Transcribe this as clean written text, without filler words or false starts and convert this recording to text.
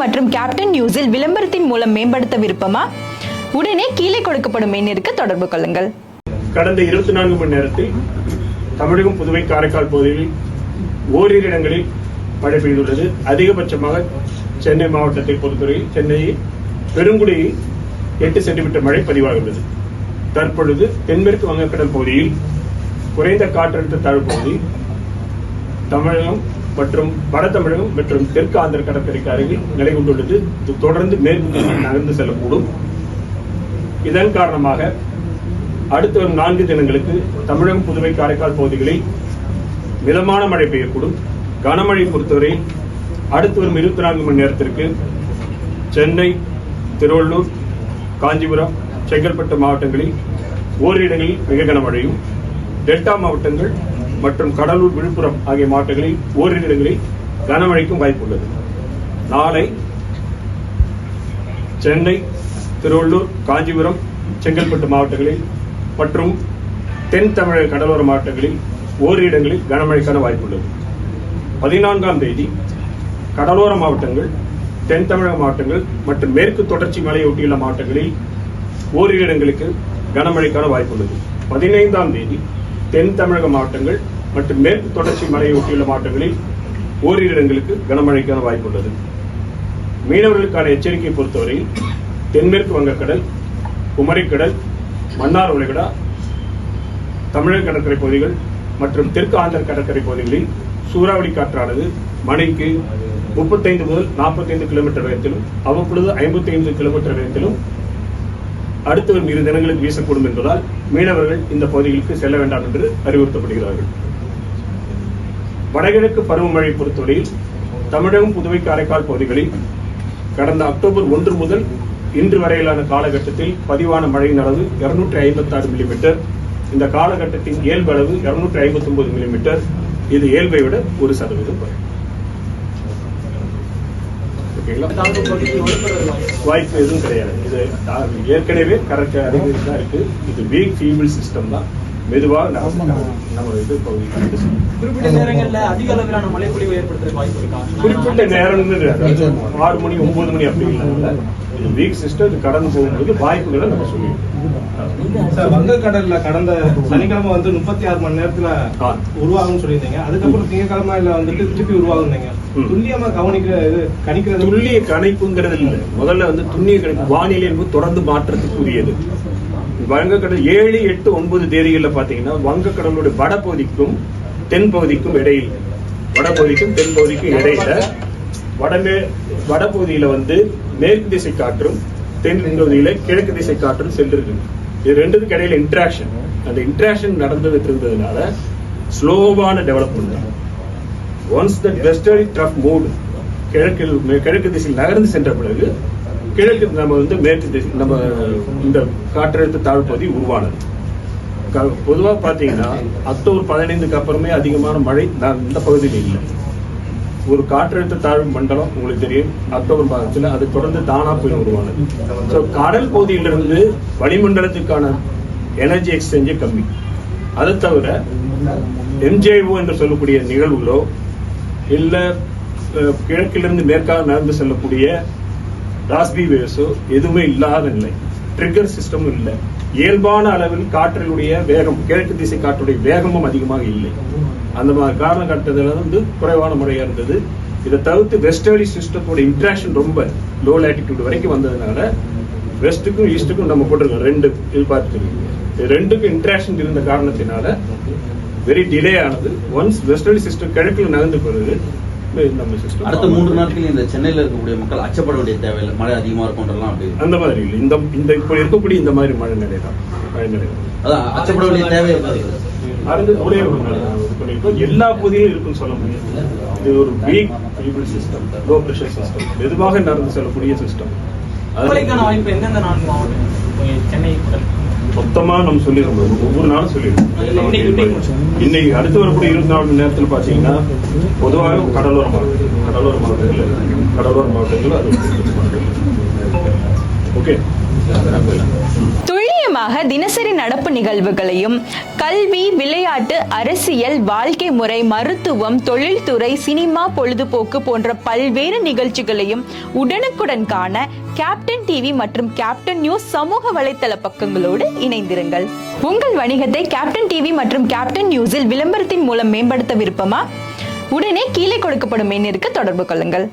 மற்றும் கேப்டன் நியூஸில் விளம்பரத்தின் மூலம் மேம்படுத்த விருப்பமா? உடனே கீழே கொடுக்கப்படும் எண்ணிற்கு தொடர்பு கொள்ளுங்கள். கடந்த 24 மணி நேரத்தில் தமிழகம், புதுவை, காரைக்கால் பகுதிகளில் ஓரிரு இடங்களில் மழை பெய்துள்ளது. அதிகபட்சமாக சென்னை மாவட்டத்தை பொறுத்தவரையில் சென்னையில் பெருங்குடியில் 8 சென்டிமீட்டர் மழை பதிவாகியுள்ளது. தற்பொழுது தென்மேற்கு வங்கக்கடல் பகுதியில் குறைந்த காற்றழுத்த தாழ்வு பகுதி தமிழகம் மற்றும் வட தமிழகம் மற்றும் தெற்கு ஆந்திர கடற்கரைக்கு அருகில் நிலை கொண்டுள்ளது. தொடர்ந்து மேற்கு நகர்ந்து செல்லக்கூடும். இதன் காரணமாக அடுத்து வரும் 4 தினங்களுக்கு தமிழகம், புதுவை, காரைக்கால் பகுதிகளில் மிதமான மழை பெய்யக்கூடும். கனமழை பொறுத்தவரை அடுத்து வரும் 24 மணி நேரத்திற்கு சென்னை, திருவள்ளூர், காஞ்சிபுரம், செங்கல்பட்டு மாவட்டங்களில் ஓரிரு இடங்களில் மிக கனமழையும், டெல்டா மாவட்டங்கள் மற்றும் கடலூர், விழுப்புரம் ஆகிய மாவட்டங்களில் ஓரிரு இடங்களில் கனமழைக்கும் வாய்ப்புள்ளது. நாளை சென்னை, திருவள்ளூர், காஞ்சிபுரம், செங்கல்பட்டு மாவட்டங்களில் மற்றும் தென் தமிழக கடலோர மாவட்டங்களில் ஓரிரு இடங்களில் கனமழைக்கான வாய்ப்புள்ளது. 14ஆம் தேதி கடலோர மாவட்டங்கள், தென் தமிழக மாவட்டங்கள் மற்றும் மேற்கு தொடர்ச்சி மலையொட்டியுள்ள மாவட்டங்களில் ஓரிரு இடங்களுக்கு கனமழைக்கான வாய்ப்புள்ளது. 15ஆம் தேதி தென் தமிழக மாவட்டங்கள் மற்றும் மேற்கு தொடர்ச்சி மலையொட்டியுள்ள மாவட்டங்களில் ஓரிரு இடங்களுக்கு கனமழைக்கான வாய்ப்புள்ளது. மீனவர்களுக்கான எச்சரிக்கை பொறுத்தவரையில் தென்மேற்கு வங்கக்கடல், குமரிக்கடல், மன்னார் வளைகுடா, தமிழக கடற்கரை பகுதிகள் மற்றும் தெற்கு ஆந்திர கடற்கரை பகுதிகளில் சூறாவளி காற்றானது மணிக்கு 35 முதல் 45 கிலோமீட்டர் வேகத்திலும் அவ்வப்பொழுது 55 கிலோமீட்டர் வேகத்திலும் அடுத்து வரும் 2 தினங்களுக்கு வீசக்கூடும் என்பதால் மீனவர்கள் இந்த பகுதிகளுக்கு செல்ல வேண்டாம் என்று அறிவுறுத்தப்படுகிறார்கள். வடகிழக்கு பருவமழை பொறுத்தவரையில் தமிழகம், புதுவை, காரைக்கால் பகுதிகளில் கடந்த அக்டோபர் 1 முதல் இன்று வரையிலான காலகட்டத்தில் பதிவான மழையின் அளவு 256 மில்லிமீட்டர். இந்த காலகட்டத்தின் இயல்பு அளவு 259 மில்லிமீட்டர். இது இயல்பை விட 1% குறையும். வாய்ப்பு எதுவும் கிடையாது. இது ஏற்கனவே கரெக்ட் அறிவியல் தான் இருக்கு. இது வீக் ஃபீபிள் சிஸ்டம் தான். மெதுவாக நம்ம இது குறிப்பிட்ட நேரங்களில் அதிக அளவிலான மழைப்பொழிவு ஏற்படுத்துறதுக்கு வாய்ப்பு இருக்கா? குறிப்பிட்ட நேரம் 6 மணி 9 மணி அப்படி இல்லை. இது வீக் சிஸ்டம். இது கடந்து போகும்போது வாய்ப்புகளை நம்ம சொல்லிடுவோம். வங்கக்கடல்ல கடந்த சனிக்கிழமை 36 மணி நேரத்துல உருவாகும் சொல்லியிருந்தீங்க. அதுக்கப்புறம் திங்கக்கிழமையில திருப்பி உருவாகுங்க. துல்லியமா கணிக்கிறது துல்லிய கணிப்புங்கிறது இல்லை. முதல்ல துல்லிய கணிப்பு வானிலை என்பது தொடர்ந்து மாற்றத்துக்குரியது. வங்கக்கடல் 7, 8, 9 தேதிகளில் பாத்தீங்கன்னா வங்கக்கடலுடைய வடபகுதிக்கும் தென் பகுதிக்கும் இடையில், வடபகுதிக்கும் தென் பகுதிக்கும் இடையில வடபகுதியில மேற்கு திசை காற்றும், தென் பகுதியில கிழக்கு திசை காற்றும் சென்றிருக்கு. இது ரெண்டுக்கும் இடையில இன்டராக்ஷன். அந்த இன்டராக்ஷன் நடந்துட்டு இருந்ததுனால ஸ்லோவான டெவலப்மெண்ட் தான். ஒன்ஸ் த வெஸ்டர்லி ட்ரஃப் மூட் கிழக்கு திசையில் நகர்ந்து சென்ற பிறகு கிழக்கு நம்ம மேற்கு திசை நம்ம இந்த காற்றழுத்த தாழ்வு பகுதி உருவானது. பொதுவாக பார்த்தீங்கன்னா அக்டோபர் 15க்கு அப்புறமே அதிகமான மழை இந்த பகுதியில் இல்லை. ஒரு காற்றழுத்த தாழ்வு மண்டலம் உங்களுக்கு தெரியும், அக்டோபர் மாதத்தில் அது தொடர்ந்து தானா போய் உருவானது. ஸோ கடல் பகுதியிலிருந்து வளிமண்டலத்துக்கான எனர்ஜி எக்ஸ்சேஞ்சே கம்மி. அதை தவிர எம்ஜேஓ என்று சொல்லக்கூடிய நிகழ்வுகளோ இல்லை கிழக்கிலிருந்து மேற்காக நகர்ந்து செல்லக்கூடிய ராஸ்பி வேவ்ஸோ எதுவுமே இல்லாத நிலை. ட்ரிகர் சிஸ்டமும் இல்லை. இயல்பான அளவில் காற்றினுடைய வேகம், கிழக்கு திசை காற்றுடைய வேகமும் அதிகமாக இல்லை. அந்த மாதிரி காலகட்டத்தில் குறைவான முறையா இருந்தது. இதை தவிர்த்து வெஸ்டர்லி சிஸ்டத்தோட இன்ட்ராக்ஷன் ரொம்ப லோ லேட்டிடியூட் வரைக்கும் வந்ததுனால வெஸ்ட்டுக்கும் ஈஸ்ட்டுக்கும் நம்ம போட்டிருக்கோம் 2 இது பார்த்துருக்கோம். 2க்கும் இன்ட்ராக்ஷன் இருந்த காரணத்தினால வெரி டிலே ஆனது. ஒன்ஸ் வெஸ்டர்லி சிஸ்டம் கிழக்கில் நகர்ந்து போறது நம்ம சிஸ்டம். அடுத்த 3 நாட்கள் இந்த சென்னையில் இருக்கக்கூடிய மக்கள் அச்சப்பட வேண்டிய தேவையில்லை. மழை அதிகமா இருக்கும்ன்றலாம் அப்படி அந்த மாதிரி இல்லை. இந்த இப்போ இருக்கக்கூடிய இந்த மாதிரி மழை நிலை தான். அதான் அச்சப்பட வேண்டிய தேவை இருக்காது. எல்லா பகுதியிலும் இருக்குன்னு சொல்ல முடியாது. இது ஒரு week feeble system, low pressure system, மெதுவாக நடந்து செல்லக்கூடிய சிஸ்டம். வாய்ப்பு எந்தெந்த 4 மாவட்டம் சென்னை மொத்தமா நம்ம சொல்லிடுறோம். ஒவ்வொரு நாளும் சொல்லிடுறோம். இன்னைக்கு அடுத்து வரக்கூடிய 24 மணி நேரத்தில் பாத்தீங்கன்னா பொதுவாக கடலோர மாவட்டங்கள் அது ஓகே. முக்கியமாக தினசரி நடப்பு நிகழ்வுகளையும் கல்வி, விளையாட்டு, அரசியல், வாழ்க்கை முறை, மருத்துவம், தொழில்துறை, சினிமா, பொழுதுபோக்கு போன்ற பல்வேறு நிகழ்ச்சிகளையும் உடனுக்குடன் காண கேப்டன் டிவி மற்றும் கேப்டன் நியூஸ் சமூக வலைத்தள பக்கங்களோடு இணைந்திருங்கள். உங்கள் வணிகத்தை கேப்டன் டிவி மற்றும் கேப்டன் நியூஸில் விளம்பரத்தின் மூலம் மேம்படுத்த விருப்பமா? உடனே கீழே கொடுக்கப்படும் எண்ணிற்கு தொடர்பு கொள்ளுங்கள்.